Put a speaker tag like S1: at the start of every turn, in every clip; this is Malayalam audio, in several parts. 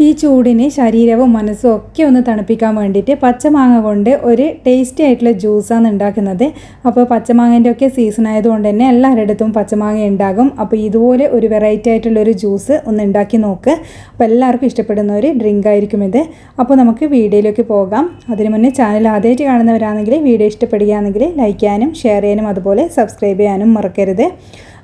S1: ഈ ചൂടിന് ശരീരവും മനസ്സും ഒക്കെ ഒന്ന് തണുപ്പിക്കാൻ വേണ്ടിയിട്ട് പച്ചമാങ്ങ കൊണ്ട് ഒരു ടേസ്റ്റി ആയിട്ടുള്ള ജ്യൂസാണ് ഉണ്ടാക്കുന്നത്. അപ്പോൾ പച്ചമാങ്ങേൻ്റെ ഒക്കെ സീസൺ ആയതുകൊണ്ട് തന്നെ എല്ലാവരുടെ അടുത്തും പച്ചമാങ്ങ ഉണ്ടാകും. അപ്പോൾ ഇതുപോലെ ഒരു വെറൈറ്റി ആയിട്ടുള്ളൊരു ജ്യൂസ് ഒന്ന് ഉണ്ടാക്കി നോക്ക്. അപ്പോൾ എല്ലാവർക്കും ഇഷ്ടപ്പെടുന്ന ഒരു ഡ്രിങ്ക് ആയിരിക്കും ഇത്. അപ്പോൾ നമുക്ക് വീഡിയോയിലേക്ക് പോകാം. അതിന് മുന്നേ ചാനൽ ആദ്യമായിട്ട് കാണുന്നവരാണെങ്കിൽ വീഡിയോ ഇഷ്ടപ്പെടുകയാണെങ്കിൽ ലൈക്ക് ചെയ്യാനും ഷെയർ ചെയ്യാനും അതുപോലെ സബ്സ്ക്രൈബ് ചെയ്യാനും മറക്കരുത്.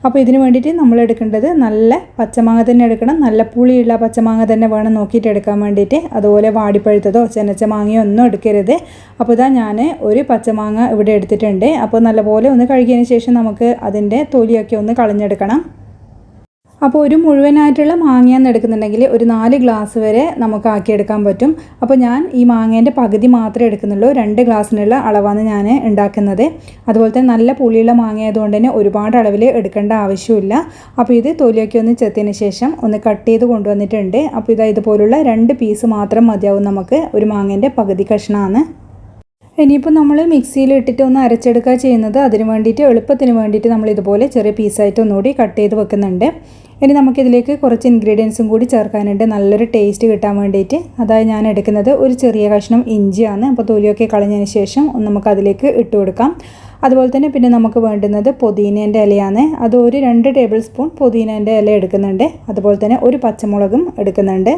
S1: അപ്പോൾ ഇതിന് വേണ്ടിയിട്ട് നമ്മൾ എടുക്കേണ്ടത് നല്ല പച്ചമാങ്ങ തന്നെ എടുക്കണം. നല്ല പുളിയുള്ള പച്ചമാങ്ങ തന്നെ വേണം നോക്കിയിട്ട് എടുക്കാൻ വേണ്ടിയിട്ട്. അതുപോലെ വാടിപ്പഴുത്തതോ ചെനച്ച മാങ്ങയോ ഒന്നും എടുക്കരുത്. അപ്പോൾ ഇതാ ഞാൻ ഒരു പച്ചമാങ്ങ ഇവിടെ എടുത്തിട്ടുണ്ട്. അപ്പോൾ നല്ലപോലെ ഒന്ന് കഴുകിയതിന് ശേഷം നമുക്ക് അതിൻ്റെ തൊലിയൊക്കെ ഒന്ന് കളഞ്ഞെടുക്കണം. അപ്പോൾ ഒരു മുഴുവനായിട്ടുള്ള മാങ്ങയാന്ന് എടുക്കുന്നുണ്ടെങ്കിൽ ഒരു 4 ഗ്ലാസ് വരെ നമുക്ക് ആക്കിയെടുക്കാൻ പറ്റും. അപ്പോൾ ഞാൻ ഈ മാങ്ങേൻ്റെ പകുതി മാത്രമേ എടുക്കുന്നുള്ളൂ. 2 ഗ്ലാസ്സിനുള്ള അളവാണ് ഞാൻ ഉണ്ടാക്കുന്നത്. അതുപോലെ തന്നെ നല്ല പുളിയുള്ള മാങ്ങ ആയതുകൊണ്ട് തന്നെ ഒരുപാട് അളവിൽ എടുക്കേണ്ട ആവശ്യമില്ല. അപ്പോൾ ഇത് തൊലിയൊക്കെ ഒന്ന് ചെത്തിയതിന് ശേഷം ഒന്ന് കട്ട് ചെയ്ത് കൊണ്ടുവന്നിട്ടുണ്ട്. അപ്പോൾ ഇതുപോലുള്ള 2 പീസ് മാത്രം മതിയാവും നമുക്ക്. ഒരു മാങ്ങേൻ്റെ പകുതി കഷ്ണമാണ്. ഇനിയിപ്പോൾ നമ്മൾ മിക്സിയിൽ ഇട്ടിട്ട് ഒന്ന് അരച്ചെടുക്കുക ചെയ്യുന്നത്. അതിന് വേണ്ടിയിട്ട് എളുപ്പത്തിന് വേണ്ടിയിട്ട് നമ്മൾ ഇതുപോലെ ചെറിയ പീസായിട്ട് ഒന്നുകൂടി കട്ട് ചെയ്ത് വെക്കുന്നുണ്ട്. ഇനി നമുക്കിതിലേക്ക് കുറച്ച് ഇൻഗ്രീഡിയൻസും കൂടി ചേർക്കാനുണ്ട് നല്ലൊരു ടേസ്റ്റ് കിട്ടാൻ വേണ്ടിയിട്ട്. അതായത് ഞാൻ എടുക്കുന്നത് ഒരു ചെറിയ കഷ്ണം ഇഞ്ചിയാണ്. അപ്പോൾ തൊലിയൊക്കെ കളഞ്ഞതിന് ശേഷം നമുക്കതിലേക്ക് ഇട്ട് കൊടുക്കാം. അതുപോലെ തന്നെ പിന്നെ നമുക്ക് വേണ്ടുന്നത് പുതിനേൻ്റെ ഇലയാണ്. അത് ഒരു 2 ടേബിൾ സ്പൂൺ പുതിനേൻ്റെ ഇല എടുക്കുന്നുണ്ട്. അതുപോലെ തന്നെ ഒരു പച്ചമുളകും എടുക്കുന്നുണ്ട്.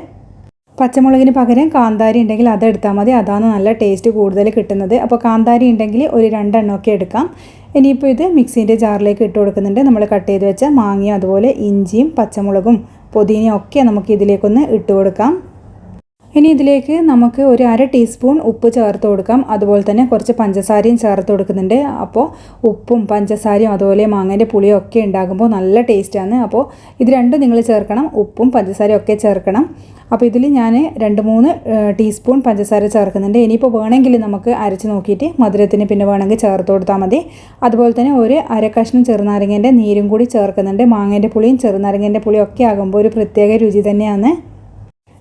S1: പച്ചമുളകിന് പകരം കാന്താരി ഉണ്ടെങ്കിൽ അതെടുത്താൽ മതി. അതാണ് നല്ല ടേസ്റ്റ് കൂടുതൽ കിട്ടുന്നത്. അപ്പോൾ കാന്താരി ഉണ്ടെങ്കിൽ ഒരു 2 എണ്ണമൊക്കെ എടുക്കാം. ഇനിയിപ്പോൾ ഇത് മിക്സീൻ്റെ ജാറിലേക്ക് ഇട്ട് കൊടുക്കുന്നുണ്ട്. നമ്മൾ കട്ട് ചെയ്ത് വെച്ച മാങ്ങയും അതുപോലെ ഇഞ്ചിയും പച്ചമുളകും പുതിനയും ഒക്കെ നമുക്ക് ഇതിലേക്കൊന്ന് ഇട്ട് കൊടുക്കാം. ഇനി ഇതിലേക്ക് നമുക്ക് ഒരു 1/2 ടീസ്പൂൺ ഉപ്പ് ചേർത്ത് കൊടുക്കാം. അതുപോലെ തന്നെ കുറച്ച് പഞ്ചസാരയും ചേർത്ത് കൊടുക്കുന്നുണ്ട്. അപ്പോൾ ഉപ്പും പഞ്ചസാരയും അതുപോലെ മാങ്ങേൻ്റെ പുളിയും ഒക്കെ ഉണ്ടാകുമ്പോൾ നല്ല ടേസ്റ്റാണ്. അപ്പോൾ ഇത് രണ്ടും നിങ്ങൾ ചേർക്കണം. ഉപ്പും പഞ്ചസാരയും ഒക്കെ ചേർക്കണം. അപ്പോൾ ഇതിൽ ഞാൻ 2-3 ടീസ്പൂൺ പഞ്ചസാര ചേർക്കുന്നുണ്ട്. ഇനിയിപ്പോൾ വേണമെങ്കിൽ നമുക്ക് അരച്ച് നോക്കിയിട്ട് മധുരത്തിന് പിന്നെ വേണമെങ്കിൽ ചേർത്ത് കൊടുത്താൽ മതി. അതുപോലെ തന്നെ ഒരു 1/2 കഷ്ണം ചെറുനാരങ്ങേൻ്റെ നീരും കൂടി ചേർക്കുന്നുണ്ട്. മാങ്ങേൻ്റെ പുളിയും ചെറുനാരങ്ങേൻ്റെ പുളിയും ഒക്കെ ആകുമ്പോൾ ഒരു പ്രത്യേക രുചി തന്നെയാണ്.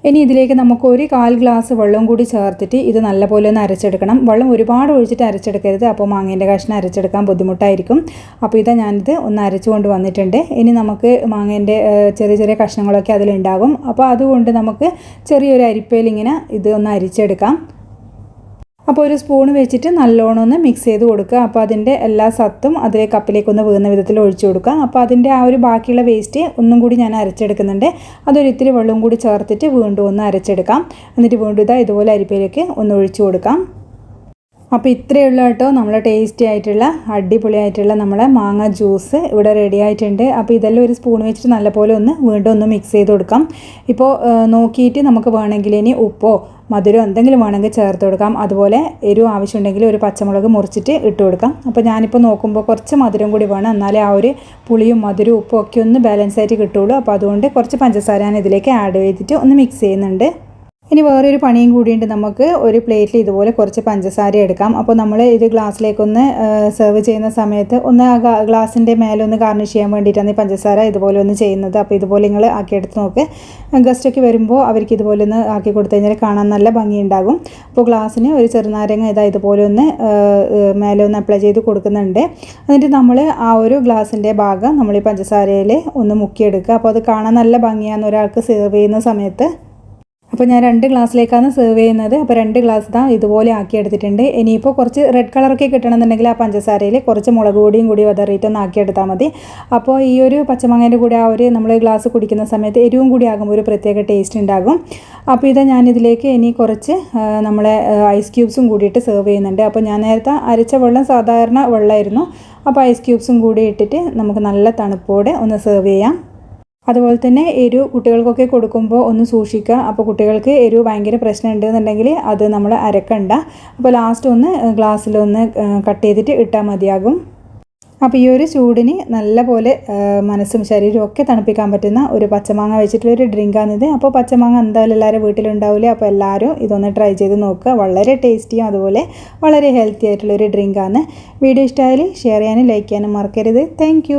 S1: ഇനി ഇതിലേക്ക് നമുക്ക് ഒരു 1/4 ഗ്ലാസ് വെള്ളം കൂടി ചേർത്തിട്ട് ഇത് നല്ലപോലെ ഒന്ന് അരച്ചെടുക്കണം. വെള്ളം ഒരുപാട് ഒഴിച്ചിട്ട് അരച്ചെടുക്കരുത്. അപ്പോൾ മാങ്ങേൻ്റെ കഷ്ണം അരച്ചെടുക്കാൻ ബുദ്ധിമുട്ടായിരിക്കും. അപ്പോൾ ഞാനിത് ഒന്ന് അരച്ചുകൊണ്ട് വന്നിട്ടുണ്ട്. ഇനി നമുക്ക് മാങ്ങേൻ്റെ ചെറിയ ചെറിയ കഷ്ണങ്ങളൊക്കെ അതിലുണ്ടാകും. അപ്പോൾ അതുകൊണ്ട് നമുക്ക് ചെറിയൊരു അരിപ്പയിൽ ഇങ്ങനെ ഇത് ഒന്ന് അരിച്ചെടുക്കാം. അപ്പോൾ ഒരു സ്പൂൺ വെച്ചിട്ട് നല്ലോണം ഒന്ന് മിക്സ് ചെയ്ത് കൊടുക്കുക. അപ്പോൾ അതിൻ്റെ എല്ലാ സത്തും അതിലെ കപ്പിലേക്കൊന്ന് വീഴുന്ന വിധത്തിൽ ഒഴിച്ചു കൊടുക്കുക. അപ്പോൾ അതിൻ്റെ ആ ഒരു ബാക്കിയുള്ള വേസ്റ്റ് ഒന്നും കൂടി ഞാൻ അരച്ചെടുക്കുന്നുണ്ട്. അതൊരു ഇത്തിരി വെള്ളവും കൂടി ചേർത്തിട്ട് വീണ്ടും ഒന്ന് അരച്ചെടുക്കാം. എന്നിട്ട് വീണ്ടും ഇതുപോലെ അരിപ്പയിലേക്ക് ഒന്ന് ഒഴിച്ചു കൊടുക്കാം. അപ്പോൾ ഇത്രയേ ഉള്ളൂ കേട്ടോ നമ്മളെ ടേസ്റ്റി ആയിട്ടുള്ള അടിപൊളിയായിട്ടുള്ള നമ്മളെ മാങ്ങ ജ്യൂസ് ഇവിടെ റെഡി ആയിട്ടുണ്ട്. അപ്പോൾ ഇതെല്ലാം ഒരു സ്പൂൺ വെച്ചിട്ട് നല്ലപോലെ ഒന്ന് വീണ്ടും ഒന്ന് മിക്സ് ചെയ്ത് കൊടുക്കാം. ഇപ്പോൾ നോക്കിയിട്ട് നമുക്ക് വേണമെങ്കിൽ ഇനി ഉപ്പോ മധുരം എന്തെങ്കിലും വേണമെങ്കിൽ ചേർത്ത് കൊടുക്കാം. അതുപോലെ എരിവ് ആവശ്യമുണ്ടെങ്കിൽ ഒരു പച്ചമുളക് മുറിച്ചിട്ട് ഇട്ട് കൊടുക്കാം. അപ്പോൾ ഞാനിപ്പോൾ നോക്കുമ്പോൾ കുറച്ച് മധുരം കൂടി വേണം. എന്നാലേ ആ ഒരു പുളിയും മധുരവും ഉപ്പും ഒക്കെ ഒന്ന് ബാലൻസ് ആയിട്ട് കിട്ടുള്ളൂ. അപ്പോൾ അതുകൊണ്ട് കുറച്ച് പഞ്ചസാര ഞാൻ ഇതിലേക്ക് ആഡ് ചെയ്തിട്ട് ഒന്ന് മിക്സ് ചെയ്യുന്നുണ്ട്. ഇനി വേറൊരു പണിയും കൂടിയുണ്ട്. നമുക്ക് ഒരു പ്ലേറ്റിൽ ഇതുപോലെ കുറച്ച് പഞ്ചസാര എടുക്കാം. അപ്പോൾ നമ്മൾ ഇത് ഗ്ലാസ്സിലേക്കൊന്ന് സെർവ് ചെയ്യുന്ന സമയത്ത് ഒന്ന് ആ ഗ്ലാസിൻ്റെ മേലെ ഒന്ന് ഗാർണിഷ് ചെയ്യാൻ വേണ്ടിയിട്ടാണ് ഈ പഞ്ചസാര ഇതുപോലെ ഒന്ന് ചെയ്യുന്നത്. അപ്പോൾ ഇതുപോലെ നിങ്ങൾ ആക്കിയെടുത്ത് നോക്ക്. ഗസ്റ്റൊക്കെ വരുമ്പോൾ അവർക്ക് ഇതുപോലെ ഒന്ന് ആക്കി കൊടുത്തു കഴിഞ്ഞാൽ കാണാൻ നല്ല ഭംഗിയുണ്ടാകും. അപ്പോൾ ഗ്ലാസ്സിന് ഒരു ചെറുനാരങ്ങ ഇതുപോലെ ഒന്ന് മേലെ ഒന്ന് അപ്ലൈ ചെയ്ത് കൊടുക്കുന്നുണ്ട്. എന്നിട്ട് നമ്മൾ ആ ഒരു ഗ്ലാസിൻ്റെ ഭാഗം നമ്മൾ ഈ പഞ്ചസാരയിൽ ഒന്ന് മുക്കിയെടുക്കുക. അപ്പോൾ അത് കാണാൻ നല്ല ഭംഗിയാണ് ഒരാൾക്ക് സെർവ് ചെയ്യുന്ന സമയത്ത്. അപ്പോൾ ഞാൻ 2 ഗ്ലാസ്സിലേക്കാണ് സെർവ് ചെയ്യുന്നത്. അപ്പോൾ 2 ഗ്ലാസ് ഇതുപോലെ ആക്കി എടുത്തിട്ടുണ്ട്. ഇനിയിപ്പോൾ കുറച്ച് റെഡ് കളറൊക്കെ കിട്ടണമെന്നുണ്ടെങ്കിൽ ആ പഞ്ചസാരയിൽ കുറച്ച് മുളക് പൊടിയും കൂടി വതറിയിട്ടൊന്ന് ആക്കിയെടുത്താൽ മതി. അപ്പോൾ ഈ ഒരു പച്ചമാങ്ങേൻ്റെ കൂടെ ആ ഒരു നമ്മൾ ഗ്ലാസ് കുടിക്കുന്ന സമയത്ത് എരിവും കൂടി ആകുമ്പോൾ ഒരു പ്രത്യേക ടേസ്റ്റ് ഉണ്ടാകും. അപ്പോൾ ഞാനിതിലേക്ക് ഇനി കുറച്ച് നമ്മളെ ഐസ് ക്യൂബ്സും കൂടിയിട്ട് സെർവ് ചെയ്യുന്നുണ്ട്. അപ്പോൾ ഞാൻ നേരത്തെ അരച്ച വെള്ളം സാധാരണ വെള്ളമായിരുന്നു. അപ്പോൾ ഐസ് ക്യൂബ്സും കൂടി ഇട്ടിട്ട് നമുക്ക് നല്ല തണുപ്പോടെ ഒന്ന് സെർവ് ചെയ്യാം. അതുപോലെ തന്നെ എരിവ് കുട്ടികൾക്കൊക്കെ കൊടുക്കുമ്പോൾ ഒന്ന് സൂക്ഷിക്കുക. അപ്പോൾ കുട്ടികൾക്ക് എരിവ് ഭയങ്കര പ്രശ്നം ഉണ്ടെന്നുണ്ടെങ്കിൽ അത് നമ്മൾ അരക്കണ്ട. അപ്പോൾ ലാസ്റ്റ് ഒന്ന് ഗ്ലാസ്സിലൊന്ന് കട്ട് ചെയ്തിട്ട് ഇട്ടാൽ മതിയാകും. അപ്പോൾ ഈ ഒരു ചൂടിന് നല്ല പോലെ മനസ്സും ശരീരവും ഒക്കെ തണുപ്പിക്കാൻ പറ്റുന്ന ഒരു പച്ചമാങ്ങ വെച്ചിട്ടുള്ളൊരു ഡ്രിങ്കാണിത്. അപ്പോൾ പച്ചമാങ്ങ എന്തായാലും എല്ലാവരും വീട്ടിലുണ്ടാവില്ലേ. അപ്പോൾ എല്ലാവരും ഇതൊന്ന് ട്രൈ ചെയ്ത് നോക്കുക. വളരെ ടേസ്റ്റിയും അതുപോലെ വളരെ ഹെൽത്തി ആയിട്ടുള്ളൊരു ഡ്രിങ്കാണ്. വീഡിയോ ഇഷ്ടമായാൽ ഷെയർ ചെയ്യാനും ലൈക്ക് ചെയ്യാനും മറക്കരുത്. താങ്ക്